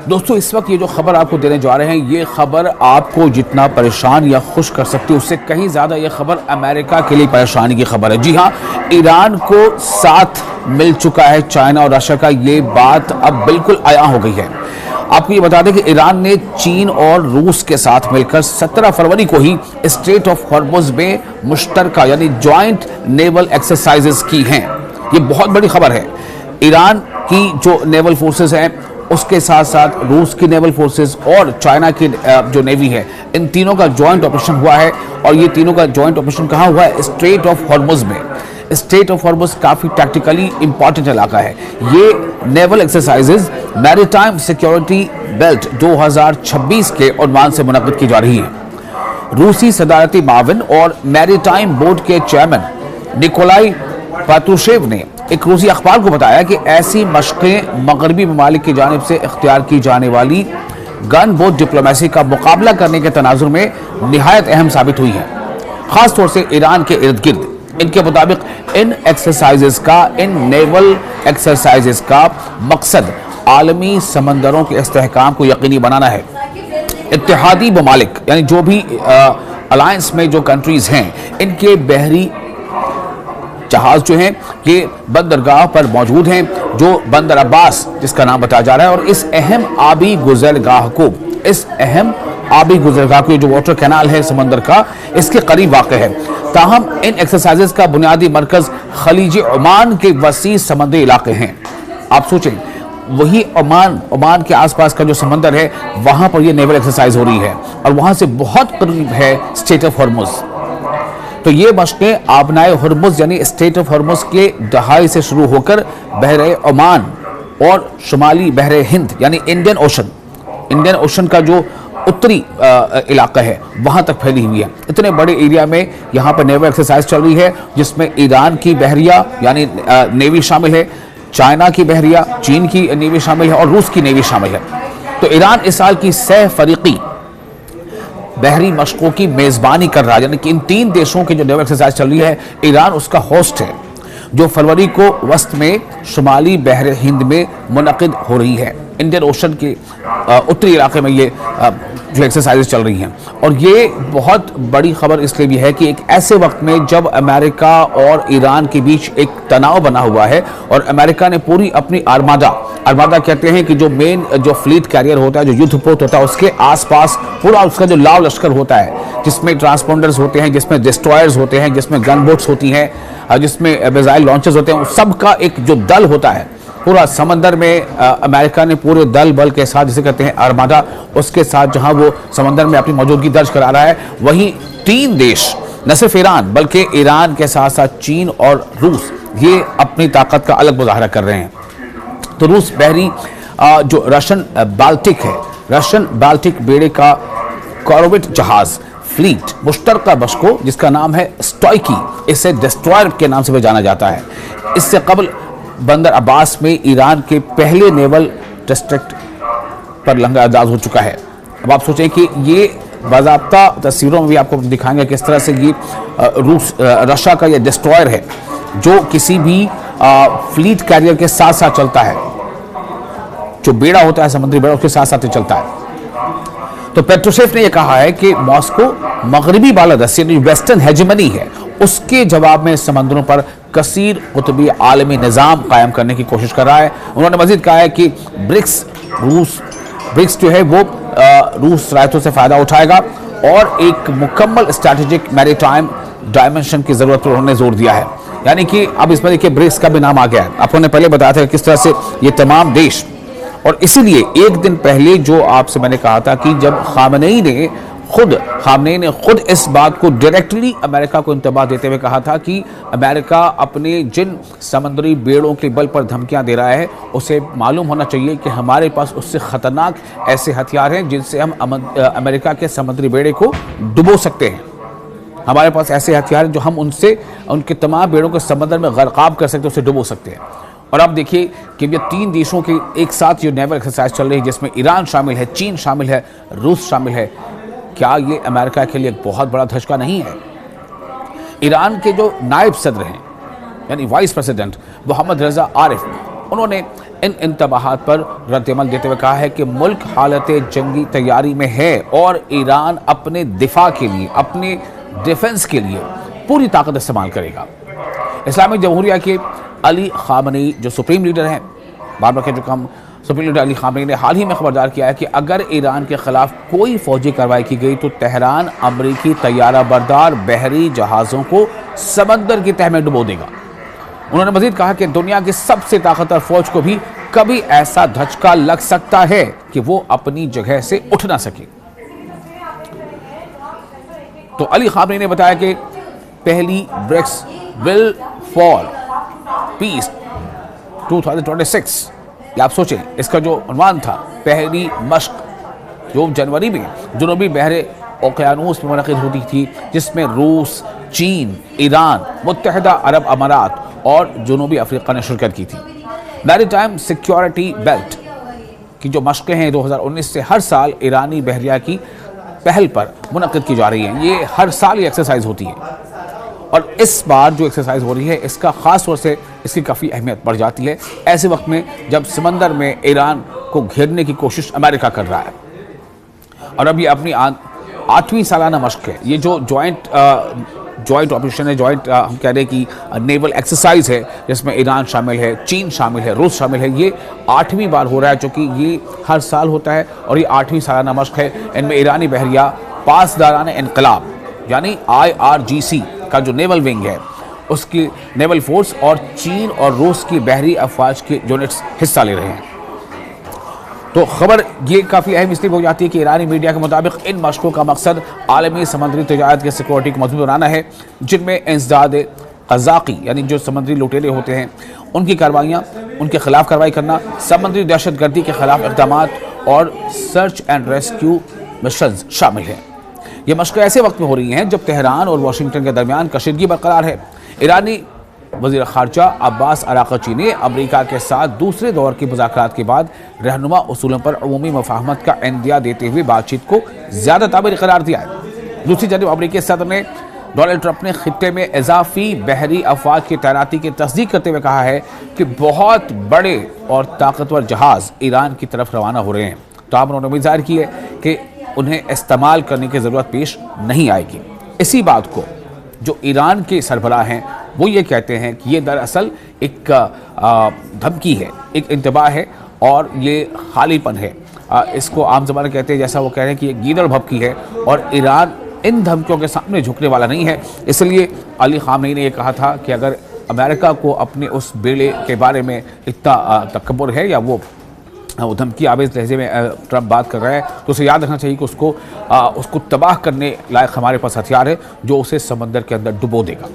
दोस्तों इस वक्त ये जो खबर आपको देने जा रहे हैं, ये खबर आपको जितना परेशान या खुश कर सकती है उससे कहीं ज़्यादा ये खबर अमेरिका के लिए परेशानी की खबर है। जी हाँ, ईरान को साथ मिल चुका है चाइना और रशिया का, ये बात अब बिल्कुल आया हो गई है। आपको ये बता दें कि ईरान ने चीन और रूस के साथ मिलकर 17 फरवरी को ही स्ट्रेट ऑफ हॉर्मुज़ में मुश्तरका यानी ज्वाइंट नेवल एक्सरसाइजेस की हैं। ये बहुत बड़ी खबर है। ईरान की जो नेवल फोर्सेस हैं उसके साथ साथ रूस की नेवल फोर्सेस और चाइना की जो नेवी है, इन तीनों का जॉइंट ऑपरेशन हुआ है। और ये तीनों का जॉइंट ऑपरेशन कहाँ हुआ है? स्ट्रेट ऑफ हॉर्मुज़ में। स्ट्रेट ऑफ हॉर्मुज़ काफ़ी टैक्टिकली इंपॉर्टेंट इलाका है। ये naval exercises maritime security belt 2026 के उन्वान से मुनक़्क़िद की जा रही है। रूसी सदारती माविन और मैरीटाइम बोर्ड के चेयरमैन निकोलाई पात्रुशेव ने एक रूसी अखबार को बताया कि ऐसी मशक़ें मगरबी ममालिक की जानिब से इख्तियार की जाने वाली गन बोट डिप्लोमेसी का मुकाबला करने के तनाजुर में निहायत अहम साबित हुई है, ख़ास तौर से ईरान के इर्द गिर्द। इनके मुताबिक इन नेवल एक्सरसाइजेस का मकसद आलमी समंदरों के इस्तेहकाम को यकीनी बनाना है। इत्तेहादी ममालिक यानी जो भी अलायंस में जो कंट्रीज़ हैं, इनके बहरी जहाज जो हैं ये बंदरगाह पर मौजूद हैं, जो बंदर अब्बास जिसका नाम बताया जा रहा है। और इस अहम आबी गुजरगाह को जो वाटर कैनाल है समंदर का, इसके करीब वाक़ है। ताहम इन एक्सरसाइजेस का बुनियादी मरकज़ खलीज ओमान के वसी समंदरी इलाके हैं। आप सोचें, वही ओमान के आसपास का जो समंदर है वहाँ पर ये नेवल एक्सरसाइज हो रही है और वहाँ से बहुत करीब है स्ट्रेट ऑफ हॉर्मुज़। तो ये मशक़ें आबनाए हॉर्मुज़ यानी स्ट्रेट ऑफ हॉर्मुज़ के दहाई से शुरू होकर बहरे ओमान और शुमाली बहरे हिंद यानी इंडियन ओशन का जो उत्तरी इलाका है वहाँ तक फैली हुई है। इतने बड़े एरिया में यहाँ पर नेवल एक्सरसाइज चल रही है, जिसमें ईरान की बहरिया यानी नेवी शामिल है, चाइना की बहरिया, चीन की नेवी शामिल है और रूस की नेवी शामिल है। तो ईरान इस साल की सह फरीकी बहरी मशकों की मेज़बानी कर रहा है, यानी कि इन तीन देशों की जो नेवल एक्सरसाइज चल रही है, ईरान उसका होस्ट है, जो फरवरी को वस्त में शुमाली बहरे हिंद में मुनक़िद हो रही है। इंडियन ओशन के उत्तरी इलाके में ये जो एक्सरसाइजेज चल रही हैं। और ये बहुत बड़ी खबर इसलिए भी है कि एक ऐसे वक्त में जब अमेरिका और ईरान के बीच एक तनाव बना हुआ है और अमेरिका ने पूरी अपनी आर्मादा कहते हैं कि जो मेन जो फ्लीट कैरियर होता है, जो युद्धपोत होता है, उसके आसपास पूरा उसका जो लाव लश्कर होता है, जिसमें ट्रांसपोंडर्स होते हैं, जिसमें डिस्ट्रॉयर्स होते हैं, जिसमें गन बोट्स होती हैं, जिसमें मिसाइल लॉन्चर्स होते हैं, सबका एक जो दल होता है पूरा समंदर में, अमेरिका ने पूरे दल बल के साथ, जिसे कहते हैं आर्मादा, उसके साथ जहां वो समंदर में अपनी मौजूदगी दर्ज करा रहा है, वहीं तीन देश न सिर्फ ईरान बल्कि ईरान के साथ साथ चीन और रूस ये अपनी ताकत का अलग मुजाहरा कर रहे हैं। तो रूस बहरी जो रशियन बाल्टिक बेड़े का कॉर्वेट जहाज फ्लीट मुश्तरका बशको जिसका नाम है स्टॉइकी, इसे डिस्ट्रॉयर के नाम से भी जाना जाता है। इससे कबल बंदर अब्बास में ईरान के पहले नेवल डिस्ट्रिक्ट पर लंगर अंदाज हो चुका है। अब आप सोचें कि ये बाज़ाब्ता तस्वीरों में भी आपको दिखाएंगे किस तरह से ये रशिया का ये डिस्ट्रॉयर है, जो किसी भी फ्लीट कैरियर के साथ साथ चलता है, जो बेड़ा होता है समुद्री बेड़ा उसके साथ साथ चलता है। तो पेट्रोशेव ने यह कहा है कि मॉस्को मगरबी बालादस्त यानी वेस्टर्न हेजेमनी है, उसके जवाब में समंदरों पर कसीर कुतुबी आलमी निज़ाम कायम करने की कोशिश कर रहा है। उन्होंने मजीद कहा है कि ब्रिक्स जो है वो रूस रायतों से फ़ायदा उठाएगा और एक मुकम्मल स्ट्रैटेजिक मैरीटाइम डायमेंशन की ज़रूरत पर उन्होंने जोर दिया है। यानी कि अब इसमें देखिए ब्रिक्स का भी नाम आ गया है। आपने पहले बताया था किस तरह से ये तमाम देश, और इसीलिए एक दिन पहले जो आपसे मैंने कहा था कि जब खामनेई ने खुद इस बात को डायरेक्टली अमेरिका को इंतबाह देते हुए कहा था कि अमेरिका अपने जिन समुद्री बेड़ों के बल पर धमकियां दे रहा है, उसे मालूम होना चाहिए कि हमारे पास उससे ख़तरनाक ऐसे हथियार हैं जिनसे हम अमेरिका के समुद्री बेड़े को डुबो सकते हैं। हमारे पास ऐसे हथियार हैं जो हम उनके तमाम बेड़ों को समंदर में गर्काब कर सकते हैं, उसे डुबो सकते हैं। और अब देखिए कि ये तीन देशों के एक साथ जो नेवल एक्सरसाइज चल रही है, जिसमें ईरान शामिल है, चीन शामिल है, रूस शामिल है, क्या ये अमेरिका के लिए एक बहुत बड़ा धचका नहीं है? ईरान के जो नायब सदर हैं यानी वाइस प्रेसिडेंट मोहम्मद रजा आरिफ, उन्होंने इन इंतबाहात पर रद्दअमल देते हुए कहा है कि मुल्क हालत जंगी तैयारी में है और ईरान अपने दिफा के लिए, अपने डिफेंस के लिए पूरी ताकत इस्तेमाल करेगा। इस्लामिक जमहूरिया के अली खामनेई जो सुप्रीम लीडर हैं, बार बार कह चुका हम, सुप्रीम लीडर अली खामनेई ने हाल ही में खबरदार किया है कि अगर ईरान के खिलाफ कोई फौजी कार्रवाई की गई तो तेहरान अमरीकी तैयारा बरदार बहरी जहाज़ों को समंदर की तह में डुबो देगा। उन्होंने मजीद कहा कि दुनिया की सबसे ताकतवर फौज को भी कभी ऐसा धचका लग सकता है कि वो अपनी जगह से उठ ना सके। तो अली खामनेई ने बताया कि पहली ब्रिक्स विल फॉर पीस 2026, आप सोचें इसका जो उन्वान था, पहली मश्क जो जनवरी में जुनूबी बहरे ओकियानूस में मुनक़िद होती थी, जिसमें रूस, चीन, ईरान, मुत्तहिदा अरब अमारात और जनूबी अफ्रीका ने शिरकत की थी। मैरीटाइम सिक्योरिटी बेल्ट की जो मश्कें हैं 2019 से हर साल ईरानी बहरिया की पहल पर मुनक़िद की जा रही हैं। ये हर साल ये एक्सरसाइज होती है और इस बार जो एक्सरसाइज हो रही है इसका ख़ास तौर से इसकी काफ़ी अहमियत बढ़ जाती है ऐसे वक्त में जब समंदर में ईरान को घेरने की कोशिश अमेरिका कर रहा है। और अब ये अपनी 8वीं सालाना मश्क है। ये जो जॉइंट ऑपरेशन है, हम कह रहे हैं कि नेवल एक्सरसाइज है, जिसमें ईरान शामिल है, चीन शामिल है, रूस शामिल है। ये 8वीं बार हो रहा है, चूँकि ये हर साल होता है और ये 8वीं सालाना मश्क है। इनमें ईरानी बहरिया पासदारान इनकलाब यानी IRGC का जो नेवल विंग है उसकी नेवल फोर्स और चीन और रूस की बहरी अफवाज के यूनिट्स हिस्सा ले रहे हैं। तो खबर ये काफ़ी अहम इसलिए हो जाती है कि ईरानी मीडिया के मुताबिक इन मशकों का मकसद आलमी समुद्री तजारत की सिक्योरिटी को मजबूत बनाना है, जिनमें इंसदाद क़ज़ाक़ी यानी जो समुद्री लुटेरे होते हैं उनकी कार्रवाइयाँ, उनके खिलाफ कार्रवाई करना, समुद्री दहशतगर्दी के खिलाफ इक़दाम और सर्च एंड रेस्क्यू मिशन शामिल हैं। ये मशक़ें ऐसे वक्त में हो रही हैं जब तेहरान और वाशिंगटन के दरमियान कशीदगी बरकरार है। ईरानी वज़ीर ख़ारजा अब्बास अराक़ची ने अमरीका के साथ दूसरे दौर की मुज़ाकरात के बाद रहनुमा उसूलों पर अमूमी मफ़ाहमत का इंदिया देते हुए बातचीत को ज़्यादा ताबीर करार दिया है। दूसरी जानब अमरीकी सदर ने डोनाल्ड ट्रंप ने खित्ते में इजाफी बहरी अफवाज की तैनाती की तस्दीक करते हुए कहा है कि बहुत बड़े और ताकतवर जहाज़ ईरान की तरफ रवाना हो रहे हैं। तो आप उन्होंने उम्मीद ज़ाहिर की है कि उन्हें इस्तेमाल करने की ज़रूरत पेश नहीं आएगी। इसी बात को जो ईरान के सरबराह हैं वो ये कहते हैं कि ये दरअसल एक धमकी है, एक इंतबाह है और ये खालीपन है। इसको आम ज़बान कहते हैं, जैसा वो कह रहे हैं कि ये गीदड़ भभकी है और ईरान इन धमकियों के सामने झुकने वाला नहीं है। इसलिए अली खामनेई ने यह कहा था कि अगर अमेरिका को अपने उस बेड़े के बारे में इतना तकब्बुर है या वो धमकी आवेज़ लहजे में ट्रंप बात कर रहा है तो उसे याद रखना चाहिए कि उसको तबाह करने लायक हमारे पास हथियार है जो उसे समंदर के अंदर डुबो देगा।